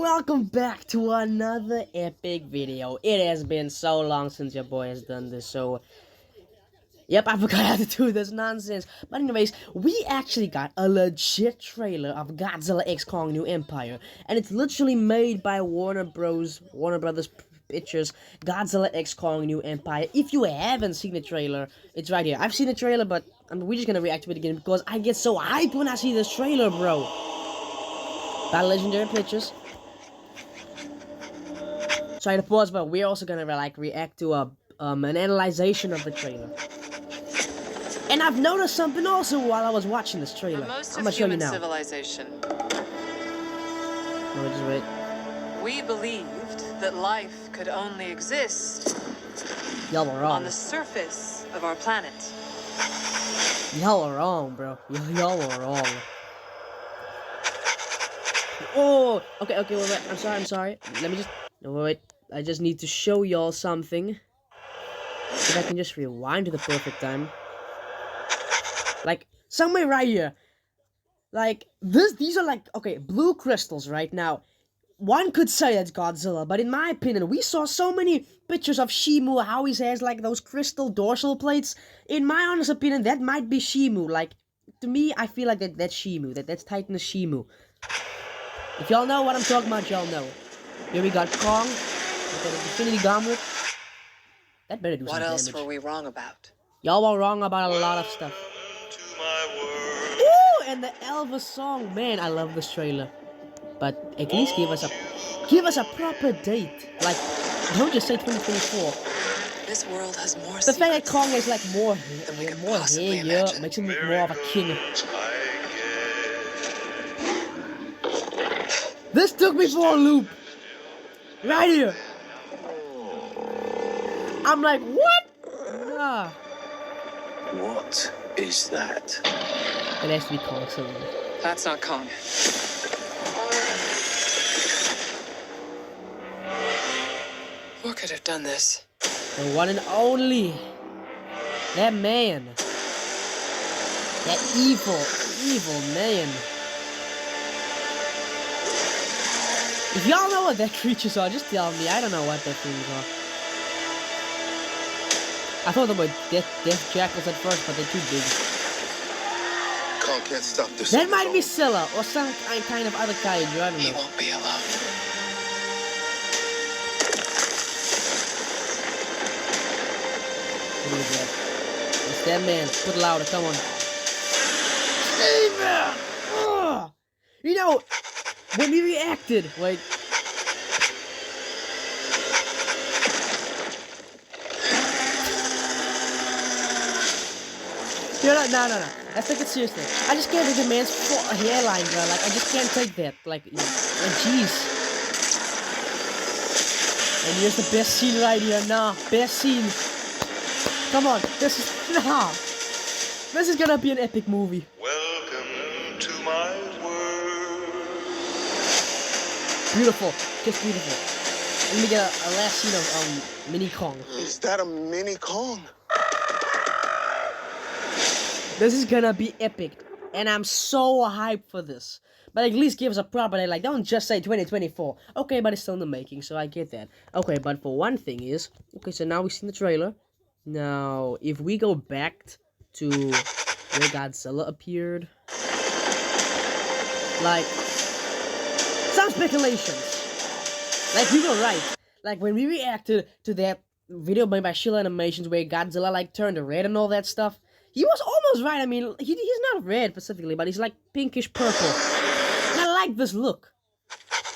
welcome back to another epic video. It has been so long since your boy has done this, so yep, I forgot how to do this nonsense. But anyways, we actually got a legit trailer of Godzilla X Kong New Empire, and it's literally made by Warner Brothers Pictures. Godzilla X Kong New Empire. If you haven't seen the trailer, it's right here. I've seen the trailer, but we're just gonna react to it again because I get so hyped when I see this trailer, bro. By Legendary Pictures. Sorry to pause, but we're also gonna react to an analyzation of the trailer. And I've noticed something also while I was watching this trailer. I'm gonna show you now. Civilization. Oh, just wait. We believed that life could only exist Y'all were wrong. on the surface of our planet. Y'all were wrong, bro. Y'all were wrong. Oh, okay, wait. I'm sorry. Let me just. No, wait. I just need to show y'all something. If I can just rewind to the perfect time. Like, somewhere right here. Like, these are like, okay, blue crystals right now. One could say that's Godzilla, but in my opinion, we saw so many pictures of Shimu, how he has like those crystal dorsal plates. In my honest opinion, that might be Shimu. Like, to me, I feel like that's Shimu. That's Titan's Shimu. If y'all know what I'm talking about, y'all know. Here we got Kong with the Infinity Gauntlet. That better do some damage. What else were we wrong about? Y'all were wrong about a lot of stuff. Ooh, and the Elvis song, man, I love this trailer. But at least give us a proper date. Like, don't just say 2024. This world has more The fact that Kong is like more possibly hair, yeah, imagine. makes him more of a king. This took me for a loop. Right here. I'm like, what? Nah. What is that? It has to be Kong somewhere. That's not Kong. Who could have done this? The one and only. That man. That evil man. If y'all know what that creatures are, just tell me. I don't know what that things are. I thought they were death jackals at first, but they're too big. Kong can't stop this. That might be Scylla or some kind of other kaiju. I don't He know. won't be alone. What is that? It's that man. Put it louder. Come on. Steven! Ugh! You know, when we reacted, wait. No. Let's take it seriously. I just can't take the man's hairline, bro. Like, I just can't take that. Like jeez. And here's the best scene right here. Nah, best scene. Come on, this is gonna be an epic movie. Welcome to my world. Beautiful, just beautiful. Let me get a last scene of Mini Kong. Is that a mini Kong? This is gonna be epic, and I'm so hyped for this. But at least give us a proper date. Like, don't just say 2024. Okay, but it's still in the making, so I get that. Okay, but for one thing is, okay, so now we've seen the trailer. Now, if we go back to where Godzilla appeared, like, some speculations. Like, we were right. Like, when we reacted to that video made by Sheila Animations where Godzilla, like, turned red and all that stuff, he was almost right. I mean, he's not red specifically, but he's, like, pinkish purple. And I like this look.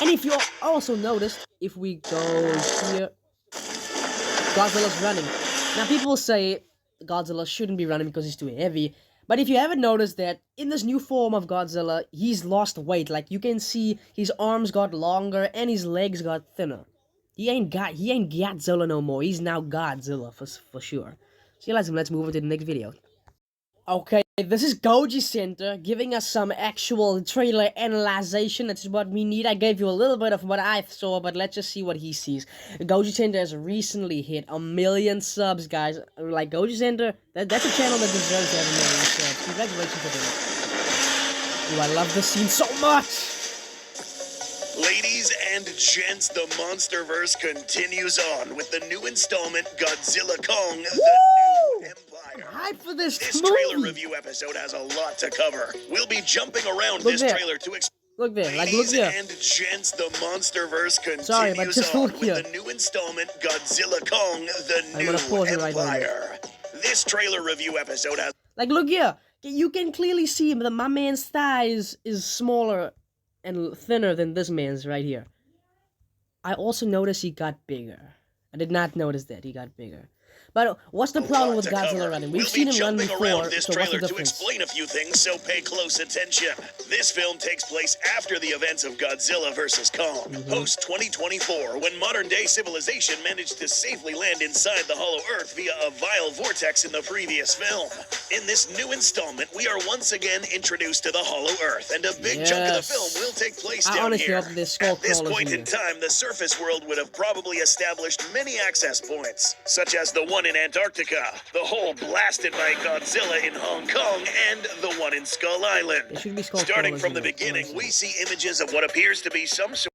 And if you also noticed, if we go here, Godzilla's running. Now, people say Godzilla shouldn't be running because he's too heavy. But if you haven't noticed that, in this new form of Godzilla, he's lost weight. Like, you can see his arms got longer and his legs got thinner. He ain't Godzilla no more. He's now Godzilla, for sure. So, let's move on to the next video. Okay, this is Goji Center giving us some actual trailer analyzation. That's what we need. I gave you a little bit of what I saw, but let's just see what he sees. Goji Center has recently hit 1 million subs, guys. Like, Goji Center, that's a channel that deserves to have 1 million subs. Congratulations to them. Ooh, I love this scene so much! Ladies and gents, the Monsterverse continues on with the new installment, Godzilla Kong, the New Empire. I'm hyped for this Trailer movie. review episode has a lot to cover. We'll be jumping around Look this there. trailer to explain. Look there, like, look Ladies there. and gents, the Monsterverse continues Sorry, but just on look with here. the new installment, Godzilla Kong, the I'm New gonna pause it right now. Empire. This trailer review episode has Like, look here. You can clearly see that my man's thighs is smaller and thinner than this man's right here. I also noticed he got bigger. I did not notice that he got bigger. But what's the problem with Godzilla running? We've seen him run before, this so what's the trailer to difference? explain a few things, so pay close attention. This film takes place after the events of Godzilla vs. Kong, post 2024, when modern-day civilization managed to safely land inside the Hollow Earth via a vile vortex in the previous film. In this new installment, we are once again introduced to the Hollow Earth, and a big chunk of the film will take place I down honestly here. hope this skull At this crawlers point in in time, the surface world would have probably established many access points, such as the one in Antarctica, the hole blasted by Godzilla in Hong Kong, and the one in Skull Island. There should be skull Starting crawlers from in the there, beginning, honestly. we see images of what appears to be some sort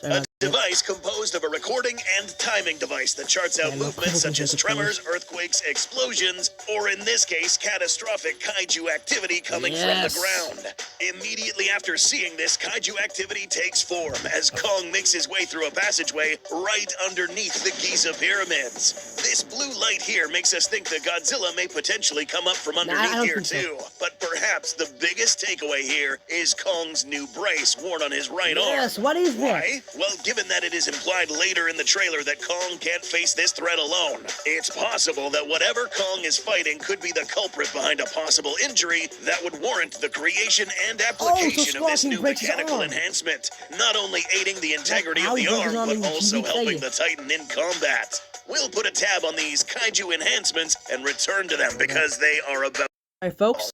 Sorry a about that. device composed of a recording and timing device that charts out Yeah, no movements such as problems with tremors, earthquakes, explosions, or in this case, catastrophic kaiju activity coming from the Yes. ground. Immediately after seeing this, kaiju activity takes form as Kong makes his way through a passageway right underneath the Giza pyramids. This blue light here makes us think that Godzilla may potentially come up from I underneath don't here think so. too. But perhaps the biggest takeaway here is Kong's new brace worn on his right arm. Yes, what is that? Why? Well, given that it is implied later in the trailer that Kong can't face this threat alone, it's possible that whatever Kong is fighting could be the culprit behind a possible injury that would warrant the creation and application of this Scorpion new breaks his mechanical arm. enhancement, not only aiding the integrity How of he the broke his arm, arm but in also TV helping trailer. the Titan in combat. We'll put a tab on these kaiju enhancements and return to them because they are about. Alright, folks.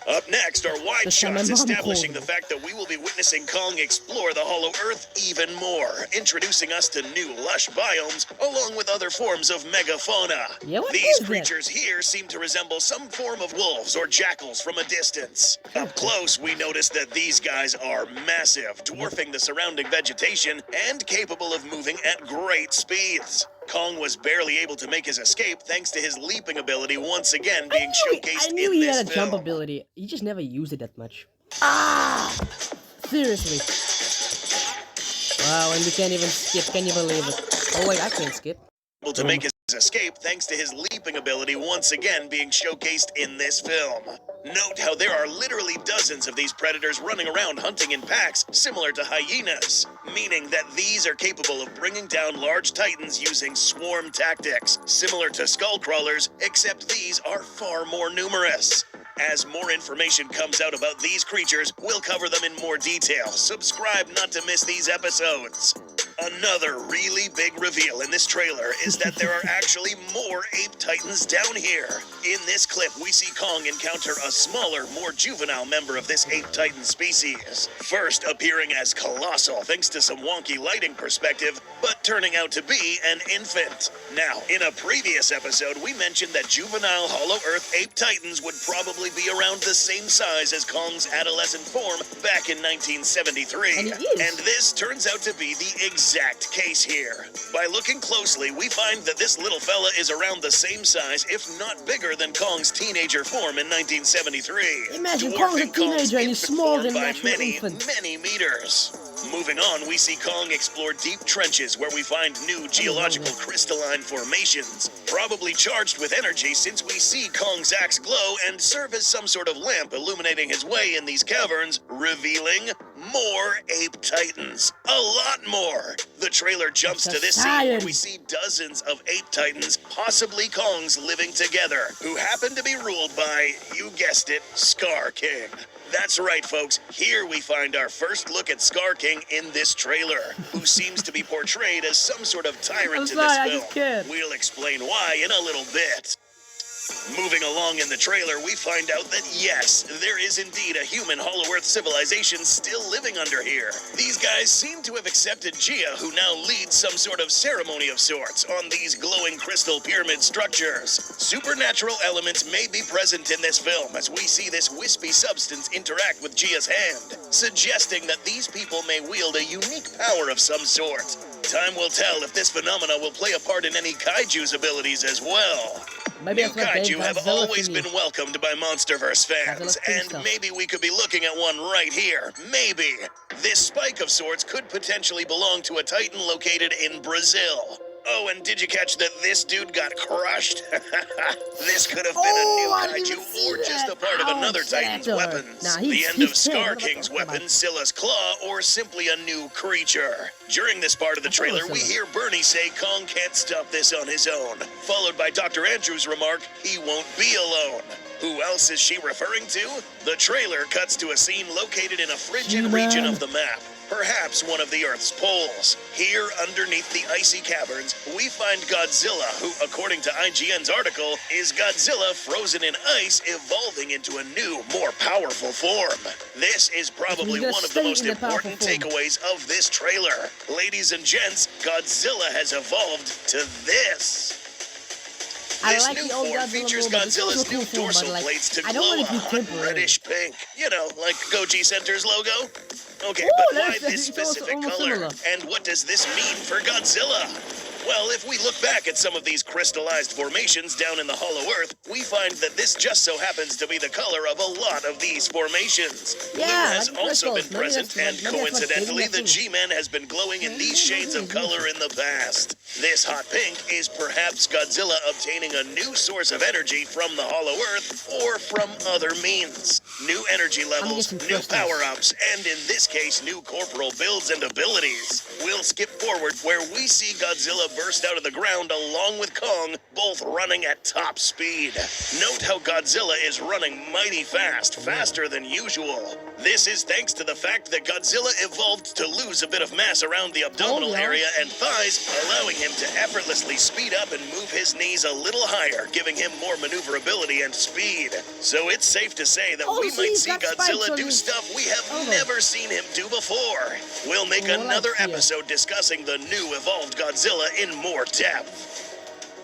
Up next are wide Just tell my shots mom establishing the called. fact that we will be witnessing Kong explore the Hollow Earth even more, introducing us to new lush biomes along with other forms of megafauna. Yeah, what These is that? creatures here seem to resemble some form of wolves or jackals from a distance. Up close, we notice that these guys are massive, dwarfing the surrounding vegetation and capable of moving at great speeds. Kong was barely able to make his escape thanks to his leaping ability once again being showcased I knew in he this had a film. jump ability. He just never used it that much. Ah! Seriously. Wow, and we can't even skip. Can you believe it? Oh wait, I can't skip. Able to make his escape thanks to his leaping ability once again being showcased in this film. Note how there are literally dozens of these predators running around hunting in packs, similar to hyenas, meaning that these are capable of bringing down large titans using swarm tactics, similar to skull crawlers, except these are far more numerous. As more information comes out about these creatures, we'll cover them in more detail. Subscribe not to miss these episodes. Another really big reveal in this trailer is that there are actually more ape titans down here. In this clip, we see Kong encounter a smaller, more juvenile member of this ape titan species. First appearing as colossal thanks to some wonky lighting perspective, but turning out to be an infant. Now, in a previous episode, we mentioned that juvenile Hollow Earth ape titans would probably be around the same size as Kong's adolescent form back in 1973. And he is. And this turns out to be the exact case here. By looking closely, we find that this little fella is around the same size, if not bigger than Kong's teenager form in 1973. Imagine dwarfing Kong's a teenager and he's infant smaller form than by an actual many, infant. many meters. Moving on, we see Kong explore deep trenches where we find new geological crystalline formations, probably charged with energy since we see Kong's axe glow and serve as some sort of lamp illuminating his way in these caverns, revealing more ape titans. A lot more. The trailer jumps to this scene where we see dozens of ape titans, possibly Kongs, living together, who happen to be ruled by, you guessed it, Scar King. That's right, folks. Here we find our first look at Scar King in this trailer, who seems to be portrayed as some sort of tyrant I'm in sorry, I this just film. can't. We'll explain why in a little bit. Moving along in the trailer, we find out that yes, there is indeed a human Hollow Earth civilization still living under here. These guys seem to have accepted Gia, who now leads some sort of ceremony of sorts on these glowing crystal pyramid structures. Supernatural elements may be present in this film as we see this wispy substance interact with Gia's hand, suggesting that these people may wield a unique power of some sort. Time will tell if this phenomena will play a part in any kaiju's abilities as well. Maybe New that's what kaiju have Godzilla always thingy. been welcomed by MonsterVerse fans, Godzilla king and stuff. maybe we could be looking at one right here. Maybe. This spike of sorts could potentially belong to a titan located in Brazil. Oh, and did you catch that this dude got crushed? This could have been a new I didn't even kaiju see or just a that. part of Ouch, another titan's Hector. weapons. Nah, The he's- end he's of Scar dead. What am I King's talking weapon, about? Scylla's claw, or simply a new creature. During this part of the I thought it was trailer, we Scylla. hear Bernie say Kong can't stop this on his own, followed by Dr. Andrews' remark, he won't be alone. Who else is she referring to? The trailer cuts to a scene located in a frigid She-Man. region of the map, perhaps one of the Earth's poles. Here, underneath the icy caverns, we find Godzilla, who, according to IGN's article, is Godzilla frozen in ice, evolving into a new, more powerful form. This is probably gonna one of the stay most in the powerful important form. takeaways of this trailer. Ladies and gents, Godzilla has evolved to this. I This like new the old form Godzilla features movie, but this was Godzilla's a cool new form, but, dorsal like, plates to I don't glow want a it to be hot temporary. reddish pink. You know, like Goji Center's logo. Okay, Ooh, but why that's- this it's also specific almost color? similar. And what does this mean for Godzilla? Well, if we look back at some of these crystallized formations down in the Hollow Earth, we find that this just so happens to be the color of a lot of these formations. Blue Yeah, has like also crystals. been Maybe present, that's what- and maybe that's what coincidentally, David the got too. G-Man has been glowing in these shades of color in the past. This hot pink is perhaps Godzilla obtaining a new source of energy from the Hollow Earth or from other means. New energy levels, guessing new crystals. power-ups, and in this case, new corporal builds and abilities. We'll skip forward where we see Godzilla burst out of the ground along with Kong, both running at top speed. Note how Godzilla is running mighty fast, faster than usual. This is thanks to the fact that Godzilla evolved to lose a bit of mass around the abdominal yeah. area and thighs, allowing him to effortlessly speed up and move his knees a little higher, giving him more maneuverability and speed. So it's safe to say that Oh, we so might he's see got spikes Godzilla on do his stuff we have elbow. never seen him do before. We'll make Well, another let's see it. episode discussing the new evolved Godzilla in more depth.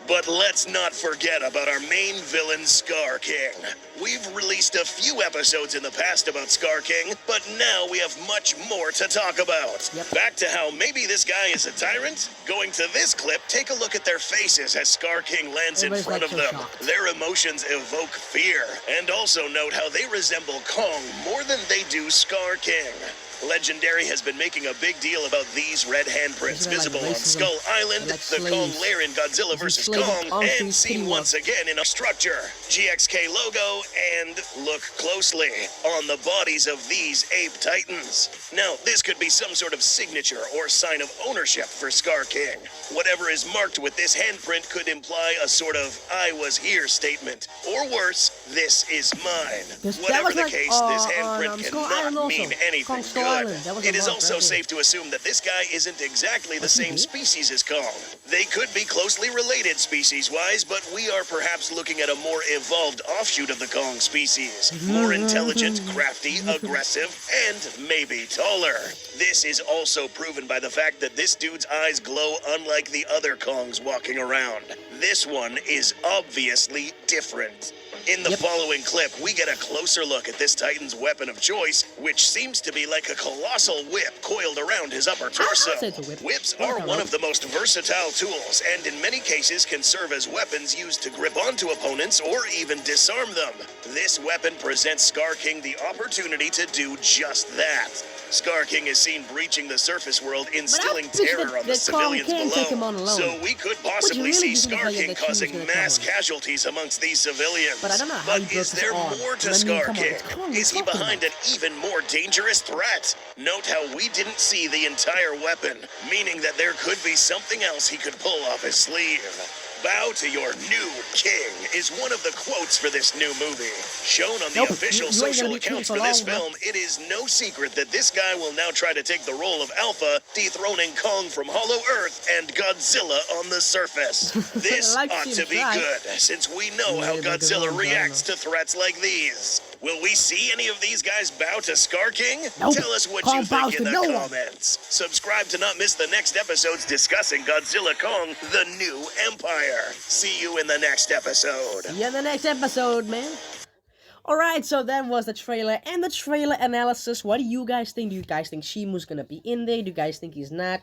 But let's not forget about our main villain, Scar King. We've released a few episodes in the past about Scar King, but now we have much more to talk about. Yep. Back to how maybe this guy is a tyrant? Going to this clip, take a look at their faces as Scar King lands in Everybody's, front like, of so them. shocked. Their emotions evoke fear. And also note how they resemble Kong more than they do Scar King. Legendary has been making a big deal about these red handprints These are like visible on racism. Skull Island, They're like the Kong slaves. lair in Godzilla These are vs. slaves Kong, on and these seen kitty once again in a structure. GXK logo, and look closely on the bodies of these ape titans. Now, this could be some sort of signature or sign of ownership for Scar King. Whatever is marked with this handprint could imply a sort of I was here statement. Or worse, this is mine. That Whatever was the like, case, this on, handprint Skull cannot Island also. mean anything Kong Skull good. Island. That was It a is mark also right there. safe to assume that this guy isn't exactly the same Mhm. species as Kong. They could be closely related species-wise, but we are perhaps looking at a more evolved offshoot of the Kong species. More intelligent, crafty, aggressive, and maybe taller. This is also proven by the fact that this dude's eyes glow unlike the other Kongs walking around. This one is obviously different. In the Yep. following clip, we get a closer look at this Titan's weapon of choice, which seems to be like a colossal whip coiled around his upper torso. say it's a whip. Whips What are the one hell? of the most versatile tools, and in many cases can serve as weapons used to grip onto opponents or even disarm them. This weapon presents Scar King the opportunity to do just that. Scar King is seen breaching the surface world, instilling think terror that- on the that Kong civilians can take him on below. alone. So we could possibly really see do think Scar that King she was causing gonna mass come on. casualties amongst these civilians. But I don't know how But he broke is his there arm. more to I mean, Scar come on, King? it's Kong, Is he what are you behind an even more dangerous threat? Note how we didn't see the entire weapon, meaning that there could be something else he could pull off his sleeve. Bow to your new king is one of the quotes for this new movie. Shown on the Nope, official you ain't social gonna be king accounts for for this long, bro. film, it is no secret that this guy will now try to take the role of Alpha, dethroning Kong from Hollow Earth and Godzilla on the surface. This Like ought him to be try. good, since we know how Yeah, but Godzilla come on, reacts to threats like these. Will we see any of these guys bow to Scar King? Nope. Tell us what Kong you think bows in to the no one. comments. Subscribe to not miss the next episodes discussing Godzilla Kong, the New Empire. See you in the next episode. Yeah, the next episode, man. Alright, so that was the trailer and the trailer analysis. What do you guys think? Do you guys think Shimu's gonna be in there? Do you guys think he's not?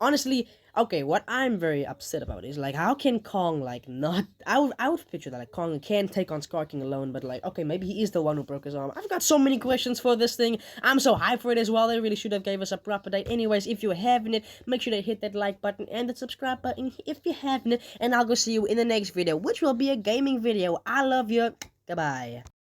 Honestly, okay, what I'm very upset about is, like, how can Kong, like, not... I would picture that, like, Kong can take on Scar King alone, but, like, okay, maybe he is the one who broke his arm. I've got so many questions for this thing. I'm so hyped for it as well. They really should have gave us a proper date. Anyways, if you're having it, make sure to hit that like button and the subscribe button if you're having it. And I'll go see you in the next video, which will be a gaming video. I love you. Goodbye.